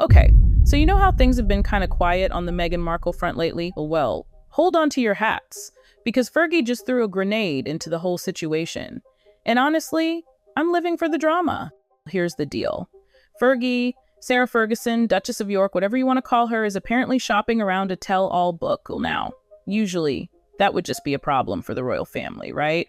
Okay, so you know how things have been kind of quiet on the Meghan Markle front lately? Well, hold on to your hats, because Fergie just threw a grenade into the whole situation. And honestly, I'm living for the drama. Here's the deal. Sarah Ferguson, Duchess of York, whatever you want to call her, is apparently shopping around a tell-all book now. Usually, that would just be a problem for the royal family, right?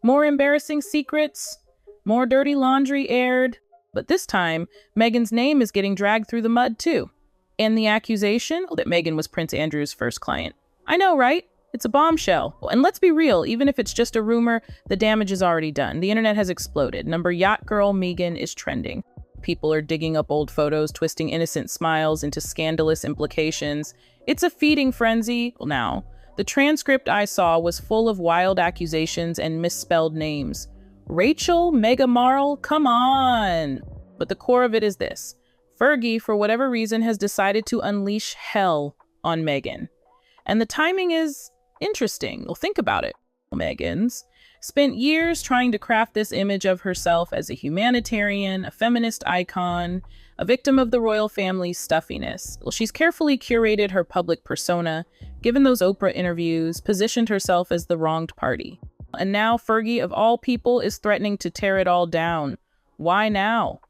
More embarrassing secrets, more dirty laundry aired. But this time, Meghan's name is getting dragged through the mud too. And the accusation that Meghan was Prince Andrew's first client. I know, right? It's a bombshell. And let's be real, even if it's just a rumor, the damage is already done. The internet has exploded. Yacht girl Meghan is trending. People are digging up old photos, twisting innocent smiles into scandalous implications. It's a feeding frenzy. Now, the transcript I saw was full of wild accusations and misspelled names. Rachel, Megan Markle, come on. But the core of it is this. Fergie, for whatever reason, has decided to unleash hell on Meghan. And the timing is interesting. Well, think about it. Meghan's spent years trying to craft this image of herself as a humanitarian, a feminist icon, a victim of the royal family's stuffiness. Well, she's carefully curated her public persona, given those Oprah interviews, positioned herself as the wronged party. And now Fergie, of all people, is threatening to tear it all down. Why now?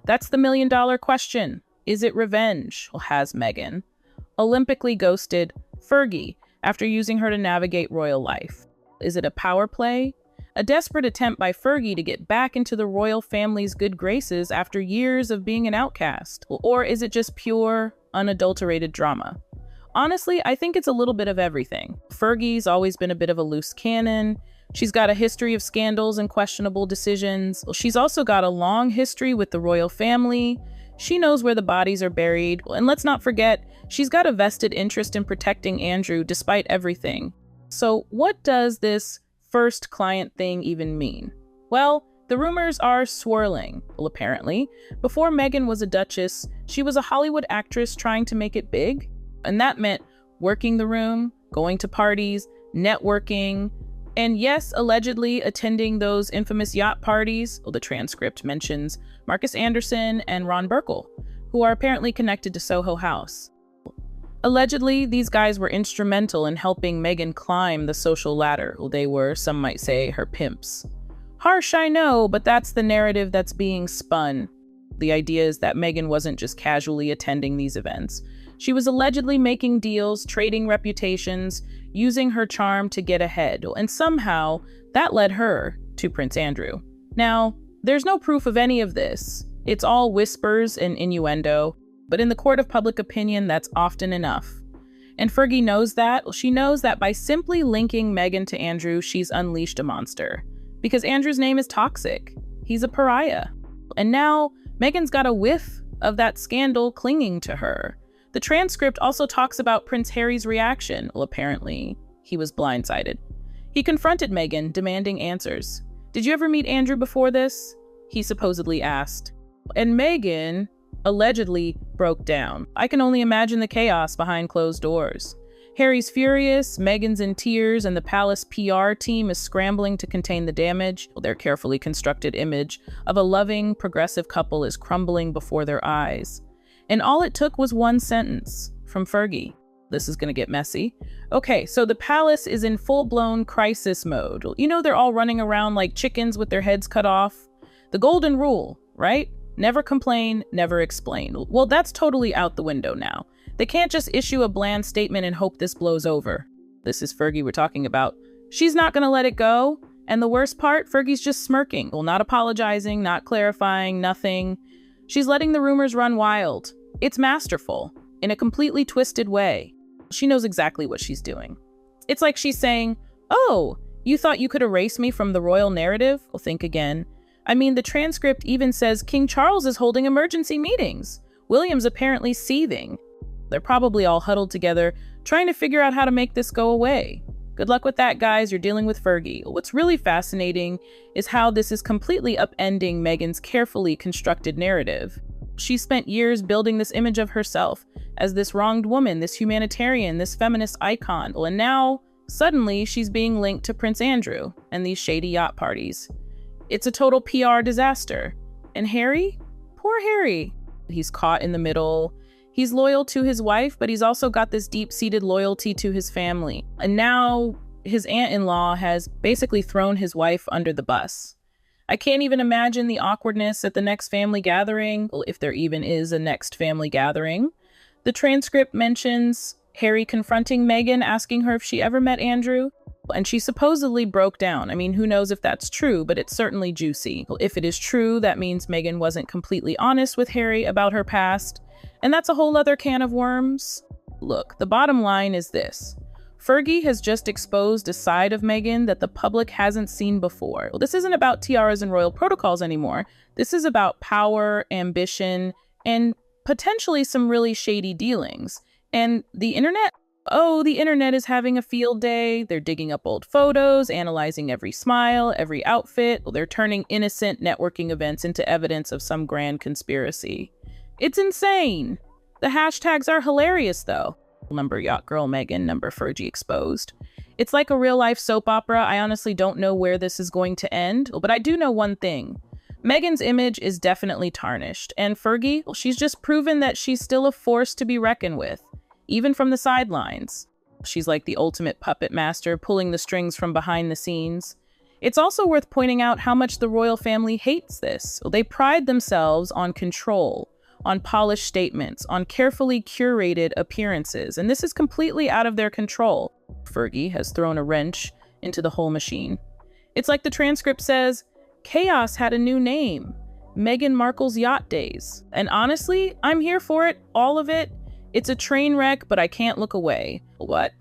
That's the million-dollar question. Is it revenge? Well, has Meghan Olympically ghosted Fergie after using her to navigate royal life? Is it a power play? A desperate attempt by Fergie to get back into the royal family's good graces after years of being an outcast? Or is it just pure, unadulterated drama? Honestly, I think it's a little bit of everything. Fergie's always been a bit of a loose cannon. She's got a history of scandals and questionable decisions. She's also got a long history with the royal family. She knows where the bodies are buried. And let's not forget, she's got a vested interest in protecting Andrew despite everything. So what does this first client thing even mean? Well, the rumors are swirling. Well, apparently, before Meghan was a duchess, she was a Hollywood actress trying to make it big. And that meant working the room, going to parties, networking, and yes, allegedly attending those infamous yacht parties. Well, the transcript mentions Marcus Anderson and Ron Burkle, who are apparently connected to Soho House. Allegedly, these guys were instrumental in helping Meghan climb the social ladder. Well, they were, some might say, her pimps. Harsh, I know, but that's the narrative that's being spun. The idea is that Meghan wasn't just casually attending these events. She was allegedly making deals, trading reputations, using her charm to get ahead, and somehow that led her to Prince Andrew. Now, there's no proof of any of this. It's all whispers and innuendo, but in the court of public opinion, that's often enough. And Fergie knows that. She knows that by simply linking Meghan to Andrew, she's unleashed a monster. Because Andrew's name is toxic. He's a pariah. And now, Meghan's got a whiff of that scandal clinging to her. The transcript also talks about Prince Harry's reaction. Well, apparently, he was blindsided. He confronted Meghan, demanding answers. "Did you ever meet Andrew before this?" he supposedly asked. And Meghan allegedly broke down. I can only imagine the chaos behind closed doors. Harry's furious, Meghan's in tears, and the palace PR team is scrambling to contain the damage. Their carefully constructed image of a loving, progressive couple is crumbling before their eyes. And all it took was one sentence from Fergie. This is going to get messy. Okay, so the palace is in full-blown crisis mode. You know, they're all running around like chickens with their heads cut off. The golden rule, right? Never complain, never explain. Well, that's totally out the window now. They can't just issue a bland statement and hope this blows over. This is Fergie we're talking about. She's not going to let it go. And the worst part, Fergie's just smirking. Well, not apologizing, not clarifying, nothing. She's letting the rumors run wild. It's masterful, in a completely twisted way. She knows exactly what she's doing. It's like she's saying, "Oh, you thought you could erase me from the royal narrative? Well, think again." I mean, the transcript even says King Charles is holding emergency meetings. William's apparently seething. They're probably all huddled together, trying to figure out how to make this go away. Good luck with that, guys. You're dealing with Fergie. What's really fascinating is how this is completely upending Meghan's carefully constructed narrative. She spent years building this image of herself as this wronged woman, this humanitarian, this feminist icon. And now, suddenly, she's being linked to Prince Andrew and these shady yacht parties. It's a total PR disaster. And Harry? Poor Harry. He's caught in the middle. He's loyal to his wife, but he's also got this deep-seated loyalty to his family. And now his aunt-in-law has basically thrown his wife under the bus. I can't even imagine the awkwardness at the next family gathering, well, if there even is a next family gathering. The transcript mentions Harry confronting Meghan, asking her if she ever met Andrew, and she supposedly broke down. I mean, who knows if that's true, but it's certainly juicy. If it is true, that means Meghan wasn't completely honest with Harry about her past, and that's a whole other can of worms. Look, the bottom line is this. Fergie has just exposed a side of Meghan that the public hasn't seen before. Well, this isn't about tiaras and royal protocols anymore. This is about power, ambition, and potentially some really shady dealings. And the internet? Oh, the internet is having a field day. They're digging up old photos, analyzing every smile, every outfit. Well, they're turning innocent networking events into evidence of some grand conspiracy. It's insane. The hashtags are hilarious, though. Number Yacht Girl Meghan, number Fergie exposed. It's like a real-life soap opera. I honestly don't know where this is going to end, but I do know one thing. Meghan's image is definitely tarnished, and Fergie, well, she's just proven that she's still a force to be reckoned with, even from the sidelines. She's like the ultimate puppet master, pulling the strings from behind the scenes. It's also worth pointing out how much the royal family hates this. They pride themselves on control, on polished statements, on carefully curated appearances, and this is completely out of their control. Fergie has thrown a wrench into the whole machine. It's like the transcript says, chaos had a new name, Megan Markle's Yacht Days. And honestly, I'm here for it, all of it. It's a train wreck, but I can't look away. What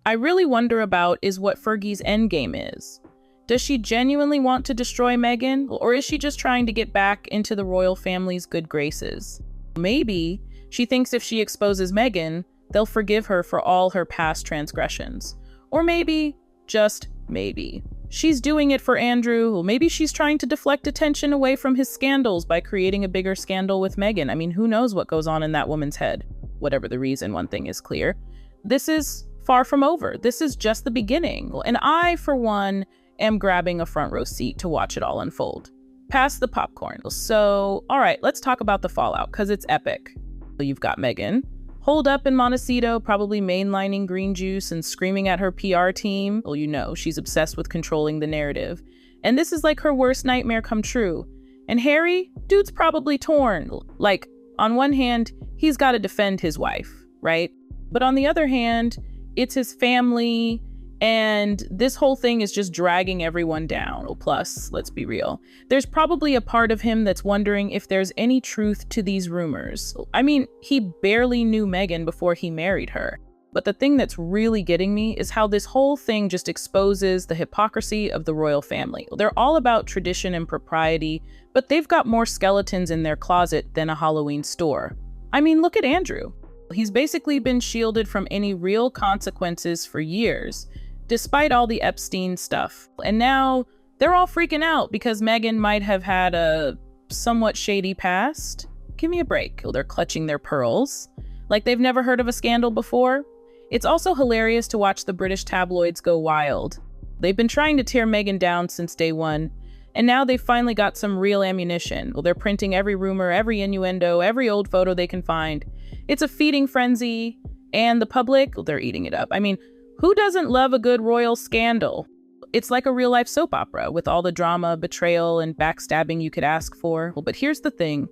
I really wonder about is what Fergie's endgame is. Does she genuinely want to destroy Meghan, or is she just trying to get back into the royal family's good graces? Maybe she thinks if she exposes Meghan, they'll forgive her for all her past transgressions. Or maybe, just maybe, she's doing it for Andrew. Or maybe she's trying to deflect attention away from his scandals by creating a bigger scandal with Meghan. I mean, who knows what goes on in that woman's head? Whatever the reason, one thing is clear. This is far from over. This is just the beginning. And I, for one, am grabbing a front row seat to watch it all unfold. Pass the popcorn. So, all right, let's talk about the fallout, because it's epic. You've got Meghan, holed up in Montecito, probably mainlining green juice and screaming at her PR team. Well, you know, she's obsessed with controlling the narrative. And this is like her worst nightmare come true. And Harry, dude's probably torn. Like, on one hand, he's got to defend his wife, right? But on the other hand, it's his family, and this whole thing is just dragging everyone down. Plus, let's be real, there's probably a part of him that's wondering if there's any truth to these rumors. I mean, he barely knew Meghan before he married her. But the thing that's really getting me is how this whole thing just exposes the hypocrisy of the royal family. They're all about tradition and propriety, but they've got more skeletons in their closet than a Halloween store. I mean, look at Andrew. He's basically been shielded from any real consequences for years, despite all the Epstein stuff. And now they're all freaking out because Meghan might have had a somewhat shady past. Give me a break. They're clutching their pearls like they've never heard of a scandal before. It's also hilarious to watch the British tabloids go wild. They've been trying to tear Meghan down since day one, and now they've finally got some real ammunition. Well, they're printing every rumor, every innuendo, every old photo they can find. It's a feeding frenzy, and the public, they're eating it up. I mean, who doesn't love a good royal scandal? It's like a real-life soap opera with all the drama, betrayal, and backstabbing you could ask for. Well, but here's the thing.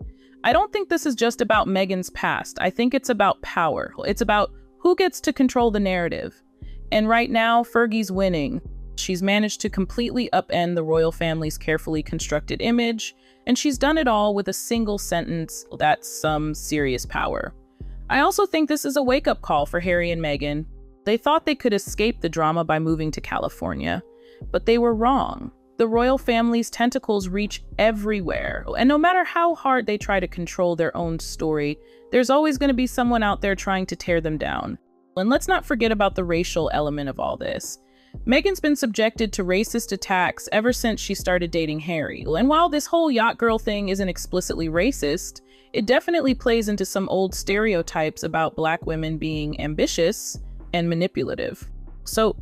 I don't think this is just about Meghan's past. I think it's about power. It's about who gets to control the narrative. And right now, Fergie's winning. She's managed to completely upend the royal family's carefully constructed image, and she's done it all with a single sentence. That's some serious power. I also think this is a wake-up call for Harry and Meghan. They thought they could escape the drama by moving to California, but they were wrong. The royal family's tentacles reach everywhere, and no matter how hard they try to control their own story, there's always going to be someone out there trying to tear them down. And let's not forget about the racial element of all this. Meghan's been subjected to racist attacks ever since she started dating Harry. And while this whole yacht girl thing isn't explicitly racist, it definitely plays into some old stereotypes about Black women being ambitious and manipulative. So,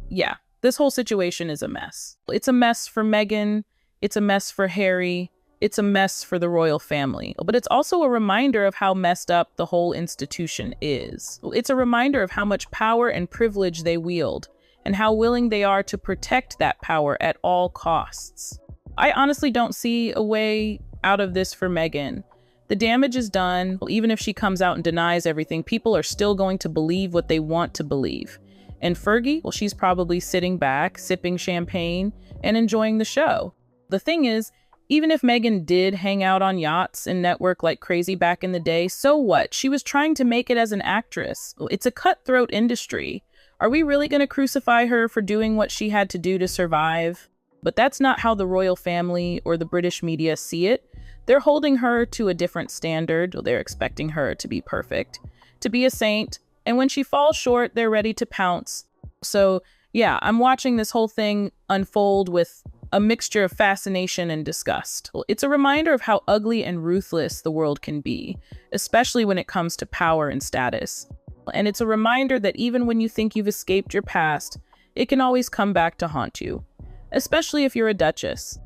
yeah, this whole situation is a mess. It's a mess for Meghan, it's a mess for Harry, it's a mess for the royal family, but it's also a reminder of how messed up the whole institution is. It's a reminder of how much power and privilege they wield, and how willing they are to protect that power at all costs. I honestly don't see a way out of this for Meghan. The damage is done. Even if she comes out and denies everything, people are still going to believe what they want to believe. And Fergie, well, she's probably sitting back, sipping champagne, and enjoying the show. The thing is, even if Meghan did hang out on yachts and network like crazy back in the day, so what? She was trying to make it as an actress. It's a cutthroat industry. Are we really going to crucify her for doing what she had to do to survive? But that's not how the royal family or the British media see it. They're holding her to a different standard. They're expecting her to be perfect, to be a saint. And when she falls short, they're ready to pounce. So yeah, I'm watching this whole thing unfold with a mixture of fascination and disgust. It's a reminder of how ugly and ruthless the world can be, especially when it comes to power and status. And it's a reminder that even when you think you've escaped your past, it can always come back to haunt you, especially if you're a duchess.